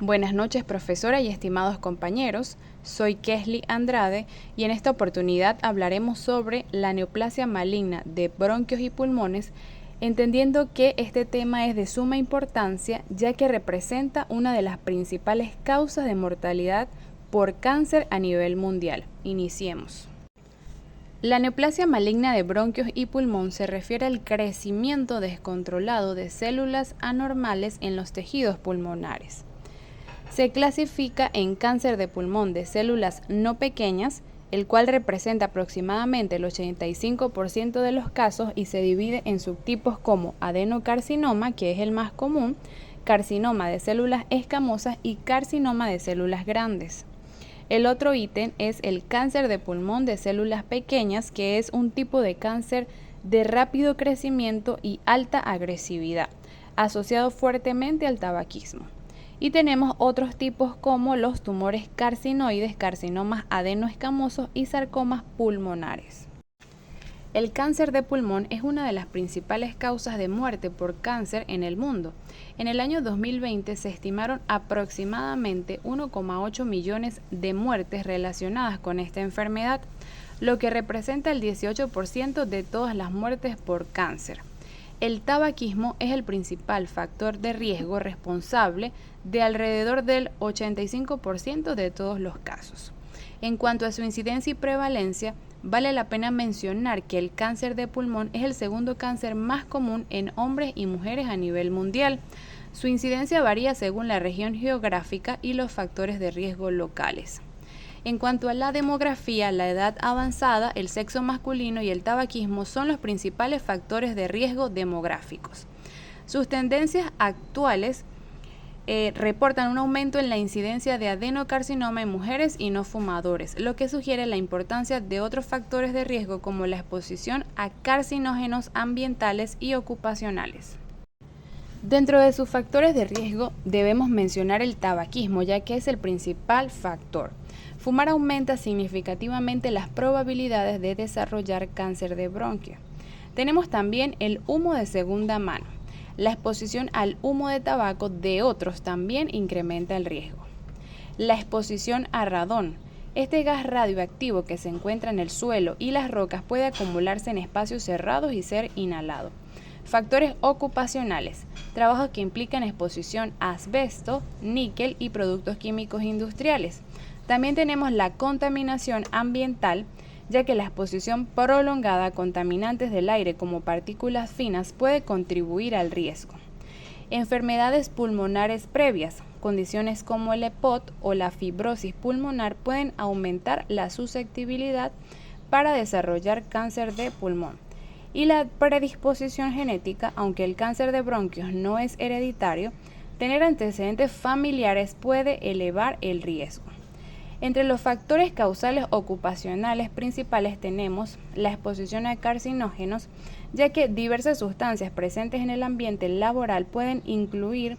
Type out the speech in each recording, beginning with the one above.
Buenas noches, profesora y estimados compañeros. Soy Kesli Andrade y en esta oportunidad hablaremos sobre la neoplasia maligna de bronquios y pulmones, entendiendo que este tema es de suma importancia ya que representa una de las principales causas de mortalidad por cáncer a nivel mundial. Iniciemos. La neoplasia maligna de bronquios y pulmón se refiere al crecimiento descontrolado de células anormales en los tejidos pulmonares. Se clasifica en cáncer de pulmón de células no pequeñas, el cual representa aproximadamente el 85% de los casos y se divide en subtipos como adenocarcinoma, que es el más común, carcinoma de células escamosas y carcinoma de células grandes. El otro ítem es el cáncer de pulmón de células pequeñas, que es un tipo de cáncer de rápido crecimiento y alta agresividad, asociado fuertemente al tabaquismo. Y tenemos otros tipos como los tumores carcinoides, carcinomas adenoescamosos y sarcomas pulmonares. El cáncer de pulmón es una de las principales causas de muerte por cáncer en el mundo. En el año 2020 se estimaron aproximadamente 1,8 millones de muertes relacionadas con esta enfermedad, lo que representa el 18% de todas las muertes por cáncer. El tabaquismo es el principal factor de riesgo responsable de alrededor del 85% de todos los casos. En cuanto a su incidencia y prevalencia, vale la pena mencionar que el cáncer de pulmón es el segundo cáncer más común en hombres y mujeres a nivel mundial. Su incidencia varía según la región geográfica y los factores de riesgo locales. En cuanto a la demografía, la edad avanzada, el sexo masculino y el tabaquismo son los principales factores de riesgo demográficos. Sus tendencias actuales reportan un aumento en la incidencia de adenocarcinoma en mujeres y no fumadores, lo que sugiere la importancia de otros factores de riesgo como la exposición a carcinógenos ambientales y ocupacionales. Dentro de sus factores de riesgo debemos mencionar el tabaquismo, ya que es el principal factor. Fumar aumenta significativamente las probabilidades de desarrollar cáncer de bronquio. Tenemos también el humo de segunda mano. La exposición al humo de tabaco de otros también incrementa el riesgo. La exposición a radón. Este gas radioactivo que se encuentra en el suelo y las rocas puede acumularse en espacios cerrados y ser inhalado. Factores ocupacionales. Trabajos que implican exposición a asbesto, níquel y productos químicos industriales. También tenemos la contaminación ambiental, ya que la exposición prolongada a contaminantes del aire como partículas finas puede contribuir al riesgo. Enfermedades pulmonares previas, condiciones como el EPOC o la fibrosis pulmonar pueden aumentar la susceptibilidad para desarrollar cáncer de pulmón. Y la predisposición genética, aunque el cáncer de bronquios no es hereditario, tener antecedentes familiares puede elevar el riesgo. Entre los factores causales ocupacionales principales tenemos la exposición a carcinógenos, ya que diversas sustancias presentes en el ambiente laboral pueden incluir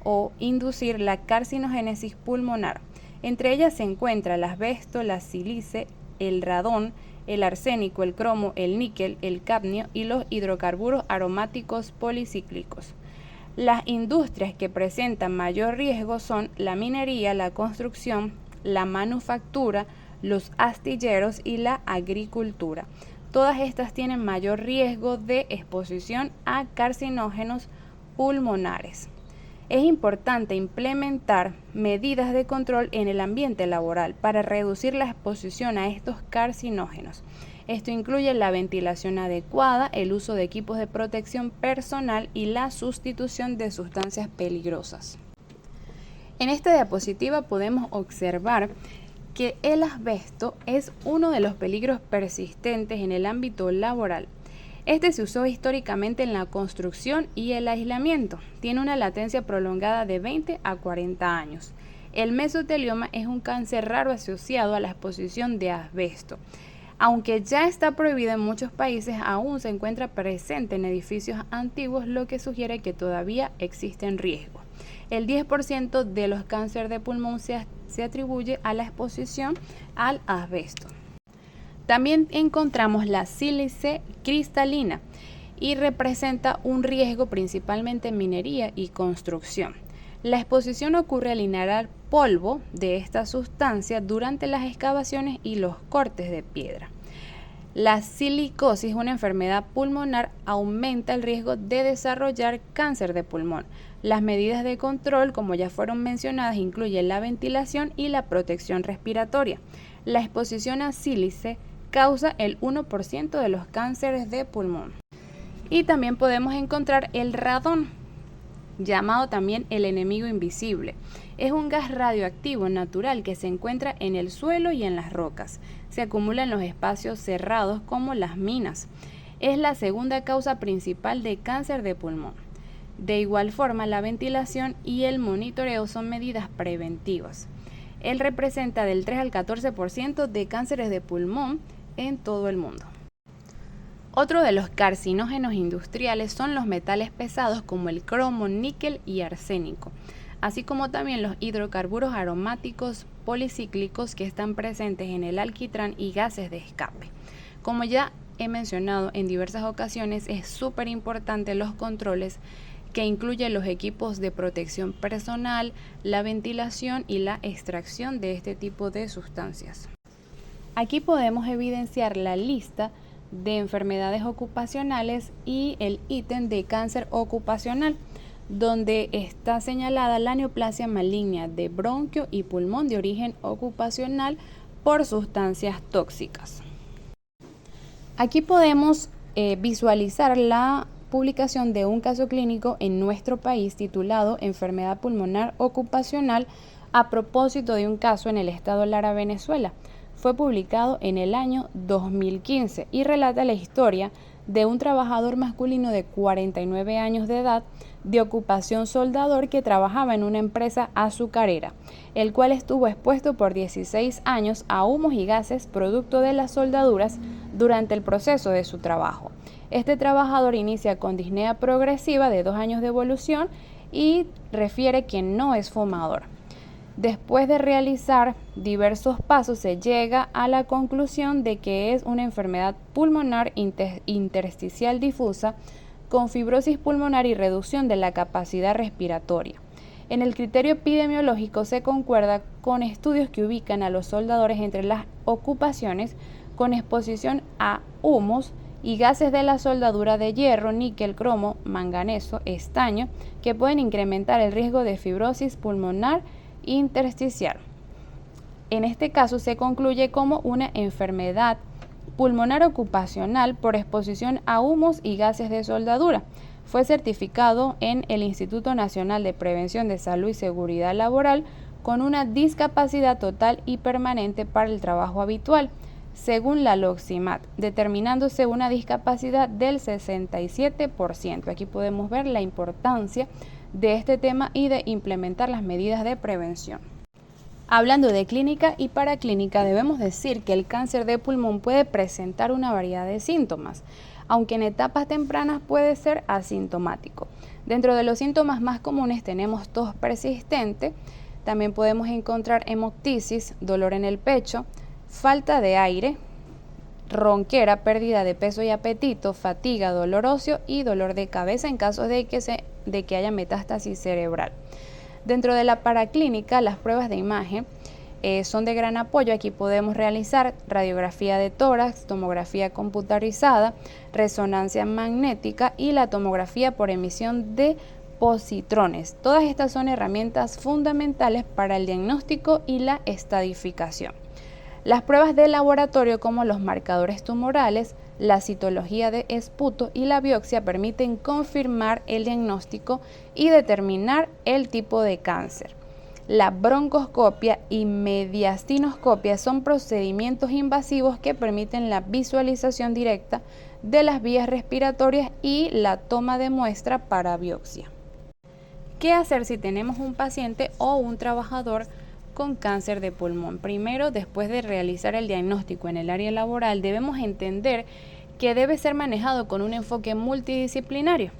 o inducir la carcinogénesis pulmonar. Entre ellas se encuentra el asbesto, la sílice, el radón, el arsénico, el cromo, el níquel, el cadmio y los hidrocarburos aromáticos policíclicos. Las industrias que presentan mayor riesgo son la minería, la construcción, la manufactura, los astilleros y la agricultura. Todas estas tienen mayor riesgo de exposición a carcinógenos pulmonares. Es importante implementar medidas de control en el ambiente laboral para reducir la exposición a estos carcinógenos. Esto incluye la ventilación adecuada, el uso de equipos de protección personal y la sustitución de sustancias peligrosas. En esta diapositiva podemos observar que el asbesto es uno de los peligros persistentes en el ámbito laboral. Este se usó históricamente en la construcción y el aislamiento. Tiene una latencia prolongada de 20 a 40 años. El mesotelioma es un cáncer raro asociado a la exposición de asbesto. Aunque ya está prohibido en muchos países, aún se encuentra presente en edificios antiguos, lo que sugiere que todavía existen riesgos. El 10% de los cánceres de pulmón se atribuye a la exposición al asbesto. También encontramos la sílice cristalina y representa un riesgo principalmente en minería y construcción. La exposición ocurre al inhalar polvo de esta sustancia durante las excavaciones y los cortes de piedra. La silicosis, una enfermedad pulmonar, aumenta el riesgo de desarrollar cáncer de pulmón. Las medidas de control, como ya fueron mencionadas, incluyen la ventilación y la protección respiratoria. La exposición a sílice causa el 1% de los cánceres de pulmón. Y también podemos encontrar el radón, llamado también el enemigo invisible. Es un gas radioactivo natural que se encuentra en el suelo y en las rocas. Se acumula en los espacios cerrados como las minas. Es la segunda causa principal de cáncer de pulmón. De igual forma, la ventilación y el monitoreo son medidas preventivas. Él representa del 3 al 14% de cánceres de pulmón en todo el mundo. Otro de los carcinógenos industriales son los metales pesados como el cromo, níquel y arsénico, así como también los hidrocarburos aromáticos policíclicos que están presentes en el alquitrán y gases de escape. Como ya he mencionado en diversas ocasiones, es súper importante los controles que incluyen los equipos de protección personal, la ventilación y la extracción de este tipo de sustancias. Aquí podemos evidenciar la lista de enfermedades ocupacionales y el ítem de cáncer ocupacional, donde está señalada la neoplasia maligna de bronquio y pulmón de origen ocupacional por sustancias tóxicas. Aquí podemos visualizar la publicación de un caso clínico en nuestro país titulado Enfermedad pulmonar ocupacional a propósito de un caso en el estado Lara, Venezuela. Fue publicado en el año 2015 y relata la historia de un trabajador masculino de 49 años de edad de ocupación soldador que trabajaba en una empresa azucarera, el cual estuvo expuesto por 16 años a humos y gases producto de las soldaduras durante el proceso de su trabajo. Este trabajador inicia con disnea progresiva de 2 años de evolución y refiere que no es fumador. Después de realizar diversos pasos, se llega a la conclusión de que es una enfermedad pulmonar intersticial difusa con fibrosis pulmonar y reducción de la capacidad respiratoria. En el criterio epidemiológico se concuerda con estudios que ubican a los soldadores entre las ocupaciones con exposición a humos y gases de la soldadura de hierro, níquel, cromo, manganeso, estaño, que pueden incrementar el riesgo de fibrosis pulmonar intersticial. En este caso se concluye como una enfermedad pulmonar ocupacional por exposición a humos y gases de soldadura. Fue certificado en el Instituto Nacional de Prevención de Salud y Seguridad Laboral con una discapacidad total y permanente para el trabajo habitual, según la LOXIMAT, determinándose una discapacidad del 67%. Aquí podemos ver la importancia de este tema y de implementar las medidas de prevención. Hablando de clínica y paraclínica, debemos decir que el cáncer de pulmón puede presentar una variedad de síntomas, aunque en etapas tempranas puede ser asintomático. Dentro de los síntomas más comunes tenemos tos persistente, también podemos encontrar hemoptisis, dolor en el pecho, falta de aire, ronquera, pérdida de peso y apetito, fatiga, dolor óseo y dolor de cabeza en caso de que haya metástasis cerebral. Dentro de la paraclínica, las pruebas de imagen son de gran apoyo. Aquí podemos realizar radiografía de tórax, tomografía computarizada, resonancia magnética y la tomografía por emisión de positrones. Todas estas son herramientas fundamentales para el diagnóstico y la estadificación. Las pruebas de laboratorio como los marcadores tumorales, la citología de esputo y la biopsia permiten confirmar el diagnóstico y determinar el tipo de cáncer. La broncoscopia y mediastinoscopia son procedimientos invasivos que permiten la visualización directa de las vías respiratorias y la toma de muestra para biopsia. ¿Qué hacer si tenemos un paciente o un trabajador con cáncer de pulmón? Primero, después de realizar el diagnóstico en el área laboral, debemos entender que debe ser manejado con un enfoque multidisciplinario,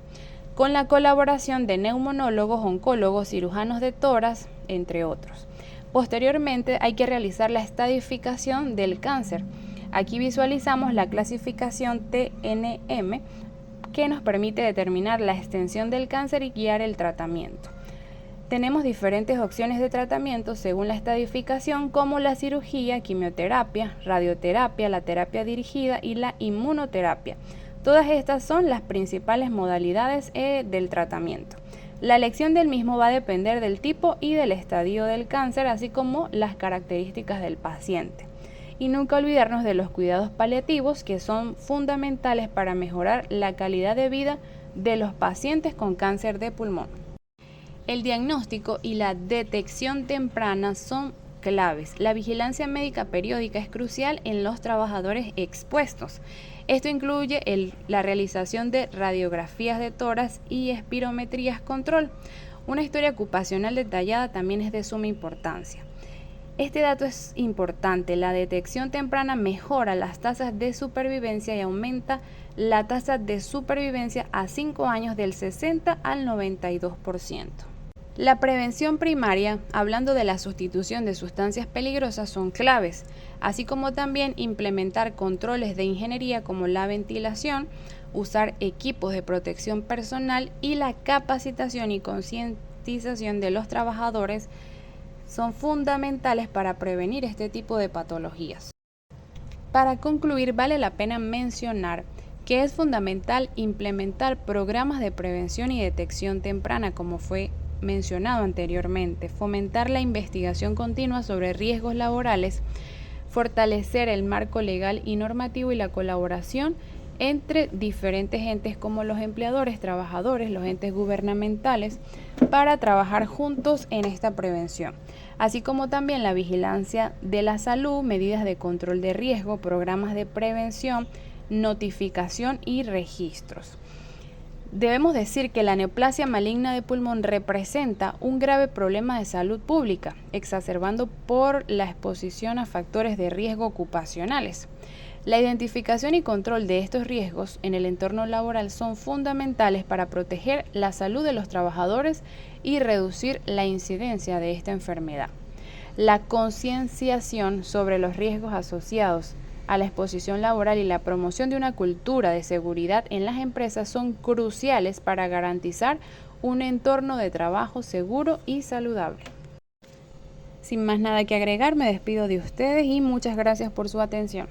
con la colaboración de neumonólogos, oncólogos, cirujanos de tórax, entre otros. Posteriormente, hay que realizar la estadificación del cáncer. Aquí visualizamos la clasificación TNM, que nos permite determinar la extensión del cáncer y guiar el tratamiento. tenemos diferentes opciones de tratamiento según la estadificación, como la cirugía, quimioterapia, radioterapia, la terapia dirigida y la inmunoterapia. Todas estas son las principales modalidades del tratamiento. La elección del mismo va a depender del tipo y del estadio del cáncer, así como las características del paciente. Y nunca olvidarnos de los cuidados paliativos, que son fundamentales para mejorar la calidad de vida de los pacientes con cáncer de pulmón. El diagnóstico y la detección temprana son claves. La vigilancia médica periódica es crucial en los trabajadores expuestos. Esto incluye la realización de radiografías de tórax y espirometrías control. Una historia ocupacional detallada también es de suma importancia. Este dato es importante. La detección temprana mejora las tasas de supervivencia y aumenta la tasa de supervivencia a 5 años del 60 al 92%. La prevención primaria, hablando de la sustitución de sustancias peligrosas, son claves, así como también implementar controles de ingeniería como la ventilación, usar equipos de protección personal y la capacitación y concientización de los trabajadores son fundamentales para prevenir este tipo de patologías. Para concluir, vale la pena mencionar que es fundamental implementar programas de prevención y detección temprana, como fue mencionado anteriormente, fomentar la investigación continua sobre riesgos laborales, fortalecer el marco legal y normativo y la colaboración entre diferentes entes como los empleadores, trabajadores, los entes gubernamentales, para trabajar juntos en esta prevención, así como también la vigilancia de la salud, medidas de control de riesgo, programas de prevención, notificación y registros. Debemos decir que la neoplasia maligna de pulmón representa un grave problema de salud pública, exacerbando por la exposición a factores de riesgo ocupacionales. La identificación y control de estos riesgos en el entorno laboral son fundamentales para proteger la salud de los trabajadores y reducir la incidencia de esta enfermedad. La concienciación sobre los riesgos asociados a la exposición laboral y la promoción de una cultura de seguridad en las empresas son cruciales para garantizar un entorno de trabajo seguro y saludable. Sin más nada que agregar, me despido de ustedes y muchas gracias por su atención.